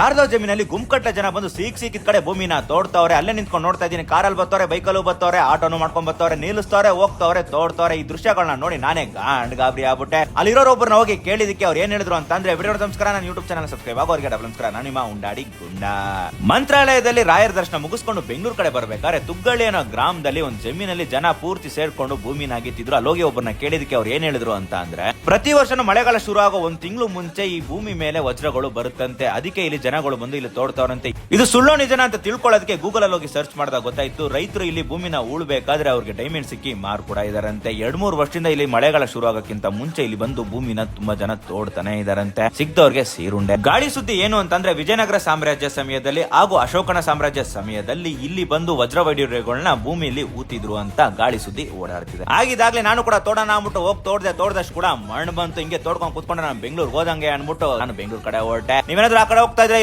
ಯಾರ್ದೋ ಜಮೀನಲ್ಲಿ ಗುಂಪುಕಟ್ಟ ಜನ ಬಂದು ಸಿಕ್ಕಿದ ಕಡೆ ಭೂಮಿನ ತೋಡ್ತವ್ರೆ. ಅಲ್ಲೇ ನಿಂತ್ಕೊಂಡು ನೋಡ್ತಾ ಇದೀನಿ. ಕಾರಲ್ಲಿ ಬರ್ತವ್ರೆ, ಬೈಕಲ್ಲೂ ಬರ್ತವ್ರೆ, ಆಟೋನು ಮಾಡ್ಕೊಂಡ್ ಬರ್ತವ್ರೆ, ನಿಲ್ಲಿಸ್ತವ್ರೆ, ಹೋಗ್ತವ್ರೆ, ತೋಡ್ತವ್ರೆ. ಈ ದೃಶ್ಯಗಳನ್ನ ನೋಡಿ ನಾನೇ ಗಾಬರಿ ಆಗ್ಬಿಟ್ಟೆ. ಅಲ್ಲಿರೋರೊಬ್ಬರನ್ನ ಹೋಗಿ ಕೇಳಿದಕ್ಕೆ ಅವ್ರು ಏನ್ ಹೇಳಿದ್ರು ಅಂತಂದ್ರೆ, ವಿಡಿಯೋ ನಮಸ್ಕಾರ, ನಾನು ಯೂಟ್ಯೂಬ್ ಚಾನಲ್ ಸಬ್ಸ್ಕ್ರೈಬ್ ಆಗೋರಿಗೆ ನಮಸ್ಕಾರ, ನಾನು ನಿಮ್ಮ ಉಂಡಾಡಿ ಗುಂಡ. ಮಂತ್ರಾಲಯದಲ್ಲಿ ರಾಯರ ದರ್ಶನ ಮುಗಿಸ್ಕೊಂಡು ಬೆಂಗಳೂರು ಕಡೆ ಬರ್ಬೇಕಾದ್ರೆ ತುಗ್ಗಳ್ಳಿ ಅನ್ನೋ ಗ್ರಾಮದಲ್ಲಿ ಒಂದು ಜಮೀನಲ್ಲಿ ಜನ ಪೂರ್ತಿ ಸೇರ್ಕೊಂಡು ಭೂಮಿನಾಗಿತ್ತಿದ್ರು. ಅಲ್ಲೋಗಿ ಒಬ್ಬರನ್ನ ಕೇಳಿದಕ್ಕೆ ಅವ್ರು ಏನ್ ಹೇಳಿದ್ರು ಅಂತ ಅಂದ್ರೆ, ಪ್ರತಿ ವರ್ಷನೂ ಮಳೆಗಾಲ ಶುರು ಆಗೋ ಒಂದ್ ತಿಂಗಳು ಮುಂಚೆ ಈ ಭೂಮಿ ಮೇಲೆ ವಜ್ರಗಳು ಬರುತ್ತಂತೆ. ಅದಕ್ಕೆ ಇಲ್ಲಿ ಜನಗಳು ಬಂದು ಇಲ್ಲಿ ತೋಡ್ತವ್ರಂತೆ. ಇದು ಸುಳ್ಳೋ ನಿಜನ ಅಂತ ತಿಳ್ಕೊಳ್ಳೋದಕ್ಕೆ ಗೂಗಲ್ ಅಲ್ಲಿ ಹೋಗಿ ಸರ್ಚ್ ಮಾಡಿದಾಗ ಗೊತ್ತಾಯ್ತು, ರೈತರು ಇಲ್ಲಿ ಭೂಮಿನ ಉಳ್ಬೇಕಾದ್ರೆ ಅವ್ರಿಗೆ ಡೈಮಂಡ್ ಸಿಕ್ಕಿ ಮಾರ್ ಕೂಡ ಇದಾರಂತೆ. 2-3 ವರ್ಷದಿಂದ ಇಲ್ಲಿ ಮಳೆಗಾಲ ಶುರು ಆಗೋಕ್ಕಿಂತ ಮುಂಚೆ ಇಲ್ಲಿ ಬಂದು ಭೂಮಿನ ತುಂಬಾ ಜನ ತೋಡ್ತಾನೆ ಇದಾರಂತೆ. ಸಿಕ್ತವ್ರಿಗೆ ಸೀರುಂಡೆ. ಗಾಳಿ ಸುದ್ದಿ ಏನು ಅಂತಂದ್ರೆ, ವಿಜಯನಗರ ಸಾಮ್ರಾಜ್ಯ ಸಮಯದಲ್ಲಿ ಹಾಗೂ ಅಶೋಕನ ಸಾಮ್ರಾಜ್ಯ ಸಮಯದಲ್ಲಿ ಇಲ್ಲಿ ಬಂದು ವಜ್ರವೈಡೂರ್ಯಗಳನ್ನ ಭೂಮಿಯಲ್ಲಿ ಊತಿದ್ರು ಅಂತ ಗಾಳಿ ಸುದ್ದಿ ಓಡಾಡ್ತಿದೆ. ಆಗಿದಾಗ್ಲೇ ನಾನು ಕೂಡ ತೋಡೋಣ ಅಂದ್ಬಿಟ್ಟು ಹೋಗಿ ತೋಡ್ದಷ್ಟು ಕೂಡ ಮಣ್ಣು ಬಂತು. ಹಿಂಗೆ ತೋಡ್ಕೊಂಡು ಕೂತ್ಕೊಂಡು ನಾನು ಬೆಂಗಳೂರು ಹೋದಂಗೆ ಅನ್ಬಿಟ್ಟು ನಾನು ಬೆಂಗಳೂರು ಕಡೆ ಹೊರಟೆ. ನೀವೇನಾದ್ರೂ ಆ ಕಡೆ ಹೋಗ್ತಾ ಇದ್ರೆ